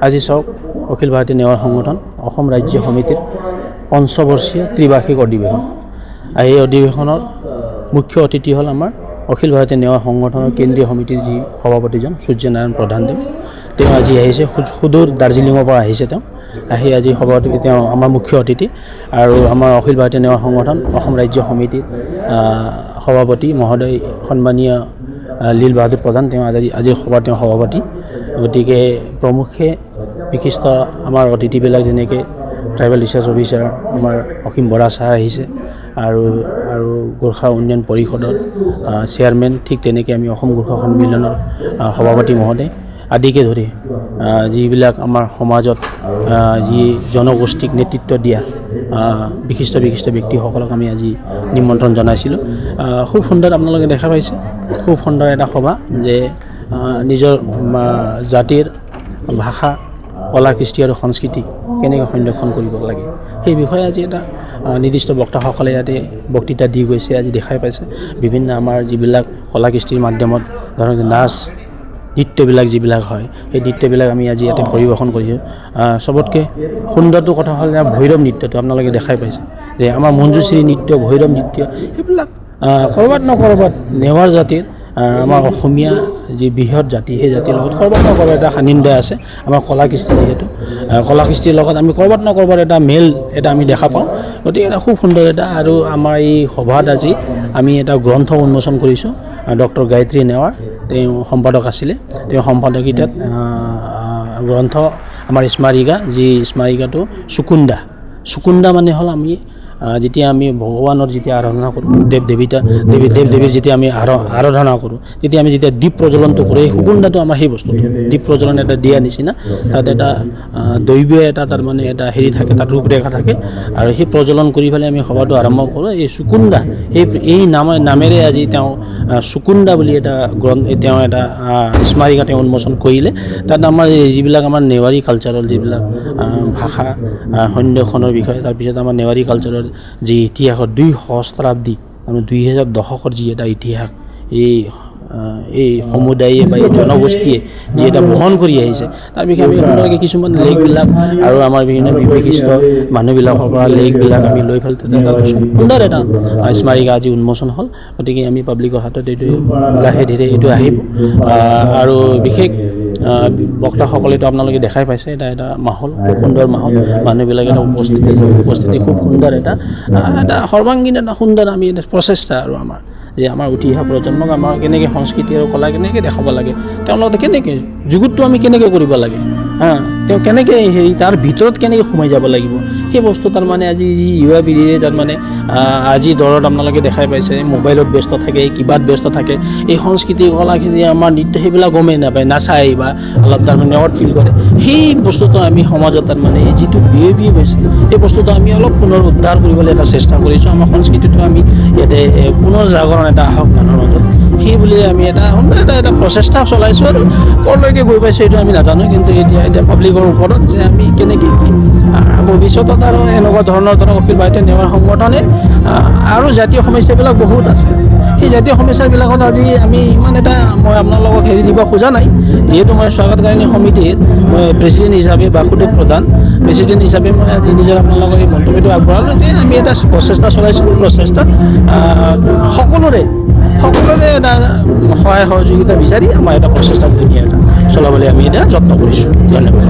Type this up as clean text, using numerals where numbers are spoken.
আজি চাওক অখিল ভাৰতীয় নেৱাৰ সংগঠন অসম ৰাজ্য সমিতিৰ পঞ্চবৰ্ষীয় ত্ৰিবাৰ্ষিক অধিৱেশন। এই অধিৱেশনৰ মুখ্য অতিথি হ'ল আমাৰ অখিল ভাৰতীয় নেৱাৰ সংগঠনৰ কেন্দ্ৰীয় সমিতিৰ যি সভাপতিজন সূৰ্যনাৰায়ণ প্ৰধানদেৱ। তেওঁ আজি আহিছে, সুদূৰ দাৰ্জিলিঙৰ পৰা আহিছে। তেওঁ আহি আজি সভাপতি, তেওঁ আমাৰ মুখ্য অতিথি। আৰু আমাৰ অখিল ভাৰতীয় নেৱাৰ সংগঠন অসম ৰাজ্য সমিতিৰ সভাপতি মহোদয় সন্মানীয় লীল বাহাদুৰ প্ৰধান, তেওঁ আজিৰ সভাৰ তেওঁ সভাপতি। গতিকে প্ৰমুখে বিশিষ্ট আমাৰ অতিথিবিলাক যেনেকৈ ট্ৰাইবেল ৰিচাৰ্চ অফিচাৰ আমাৰ অসীম বৰা ছাৰ আহিছে, আৰু গোৰ্খা উন্নয়ন পৰিষদৰ চেয়াৰমেন, ঠিক তেনেকৈ আমি অসম গোৰ্খা সন্মিলনৰ সভাপতি মহোদয় আদিকে ধৰি যিবিলাক আমাৰ সমাজত যি জনগোষ্ঠীক নেতৃত্ব দিয়া বিশিষ্ট ব্যক্তিসকলক আমি আজি নিমন্ত্ৰণ জনাইছিলোঁ। খুব সুন্দৰ, আপোনালোকে দেখা পাইছে, খুব সুন্দৰ এটা সভা যে নিজৰ জাতিৰ ভাষা, কলা, কৃষ্টি আৰু সংস্কৃতি কেনেকৈ সংৰক্ষণ কৰিব লাগে সেই বিষয়ে আজি এটা নিৰ্দিষ্ট বক্তাসকলে ইয়াতে বক্তৃতা দি গৈছে। আজি দেখাই পাইছে বিভিন্ন আমাৰ যিবিলাক কলা কৃষ্টিৰ মাধ্যমত ধৰক নাচ নৃত্যবিলাক যিবিলাক হয়, সেই নৃত্যবিলাক আমি আজি ইয়াতে পৰিৱেশন কৰিছোঁ। চবতকৈ সুন্দৰটো কথা হ'ল যে ভৈৰৱ নৃত্যটো আপোনালোকে দেখাই পাইছে যে আমাৰ মঞ্জুশ্ৰী নৃত্য, ভৈৰৱ নৃত্য, সেইবিলাক ক'ৰবাত ক'ৰবাত নেৱাৰ জাতিৰ আমাৰ অসমীয়া যি বৃহৎ জাতি, সেই জাতিৰ লগত ক'ৰবাত ক'ৰবাত এটা সান্নিধ্য আছে। আমাৰ কলা কৃষ্টি, যিহেতু কলা কৃষ্টিৰ লগত আমি ক'ৰবাত ক'ৰবাত এটা মেল এটা আমি দেখা পাওঁ। গতিকে এটা খুব সুন্দৰ এটা, আৰু আমাৰ এই সভাত আজি আমি এটা গ্ৰন্থ উন্মোচন কৰিছোঁ। ডক্টৰ গায়ত্ৰী নেৱাৰ তেওঁ সম্পাদক আছিলে, তেওঁ সম্পাদকিতাত গ্ৰন্থ আমাৰ স্মাৰিকা, যি স্মাৰিকাটো চুকুন্দা মানে হ'ল আমি যেতিয়া আমি ভগৱানৰ যেতিয়া আৰাধনা কৰোঁ, দেৱ দেৱীৰ যেতিয়া আমি আৰাধনা কৰোঁ, তেতিয়া আমি যেতিয়া দীপ প্ৰজ্বলনটো কৰোঁ, এই সুকুন্দাটো আমাৰ সেই বস্তুটো দীপ প্ৰজ্বলন এটা দিয়া নিচিনা। তাত এটা দৈৱীয় এটা তাৰমানে এটা হেৰি থাকে, তাত ৰূপৰেখা থাকে, আৰু সেই প্ৰজ্বলন কৰি পেলাই আমি সভাটো আৰম্ভ কৰোঁ। এই চুকুন্দা, এই নামেৰে আজি তেওঁ চুকুন্দা বুলি এটা তেওঁ এটা স্মাৰিকা তেওঁ উন্মোচন কৰিলে। তাত আমাৰ যিবিলাক আমাৰ নেৱাৰী কালচাৰেল যিবিলাক ভাষা সংৰক্ষণৰ বিষয়ে, তাৰপিছত আমাৰ নেৱাৰী কালচাৰৰ যি ইতিহাসৰ 2 সহস্ৰাব্দী আৰু 2000 দশকৰ যি এটা ইতিহাস, এই সমুদায়ে বা এই জনগোষ্ঠীয়ে যি এটা বহন কৰি আহিছে, তাৰ বিষয়ে আমি সুন্দৰকৈ কিছুমান লেখবিলাক আৰু আমাৰ বিভিন্ন বিশিষ্ট মানুহবিলাকৰ পৰা লেখবিলাক আমি লৈ পেলাই সুন্দৰ এটা স্মাৰিকা আজি উন্মোচন হ'ল। গতিকে আমি পাব্লিকৰ হাতত এইটো লাহে ধীৰে এইটো আহিব, আৰু বিশেষ বক্তাসকলেতো আপোনালোকে দেখাই পাইছে, এটা মাহল, খুব সুন্দৰ মাহল, মানুহবিলাক এটা উপস্থিতি খুব সুন্দৰ এটা সৰ্বাংগীন এটা সুন্দৰ আমি এটা প্ৰচেষ্টা, আৰু আমাৰ যে আমাৰ উঠি অহা প্ৰজন্মক আমাৰ কেনেকৈ সংস্কৃতি আৰু কলা কেনেকৈ দেখাব লাগে, তেওঁলোকে কেনেকৈ যুগুতটো আমি কেনেকৈ কৰিব লাগে, তেওঁ কেনেকৈ তাৰ ভিতৰত কেনেকৈ সোমাই যাব লাগিব, সেই বস্তু তাৰমানে আজি যুৱা পিঢ়িৰে তাৰমানে আজি দৰত আপোনালোকে দেখাই পাইছে, মোবাইলত ব্যস্ত থাকে, কিবাত ব্যস্ত থাকে, এই সংস্কৃতি কলাখিনি আমাৰ নৃত্য সেইবিলাক গমেই নাপায়, নাচায় বা অলপ তাৰমানে অড ফিল কৰে। সেই বস্তুটো আমি সমাজত তাৰমানে যিটো বিয়ে গৈছে, সেই বস্তুটো আমি অলপ পুনৰ উদ্ধাৰ কৰিবলৈ এটা চেষ্টা কৰিছোঁ। আমাৰ সংস্কৃতিটো আমি ইয়াতে পুনৰ জাগৰণ এটা আহক মানুহৰ মাজত, সেই বুলি আমি এটা প্ৰচেষ্টা চলাইছোঁ। আৰু ক'লৈকে গৈ পাইছোঁ এইটো আমি নাজানো, কিন্তু এতিয়া পাব্লিকৰ ওপৰত যে আমি কেনেকৈ ভৱিষ্যতত আৰু এনেকুৱা ধৰণৰ অখিল ভাৰতীয় নেৱাৰ সংগঠনে আৰু জাতীয় সমস্যাবিলাক বহুত আছে, সেই জাতীয় সমস্যাবিলাকত আজি আমি ইমান এটা মই আপোনালোকক হেৰি দিব খোজা নাই, যিহেতু মই স্বাগতকাৰিণী সমিতিৰ মই প্ৰেছিডেণ্ট হিচাপে বাসুদেৱ প্ৰধান প্ৰেছিডেণ্ট হিচাপে মই আজি নিজৰ আপোনালোকক এই মন্তব্যটো আগবঢ়ালোঁ যে আমি এটা প্ৰচেষ্টা চলাইছিলোঁ। প্ৰচেষ্টা সকলোৰে এটা সহায় সহযোগিতা বিচাৰি আমাৰ এটা প্ৰচেষ্টা ধুনীয়া এটা চলাবলৈ আমি এতিয়া যত্ন কৰিছোঁ। ধন্যবাদ।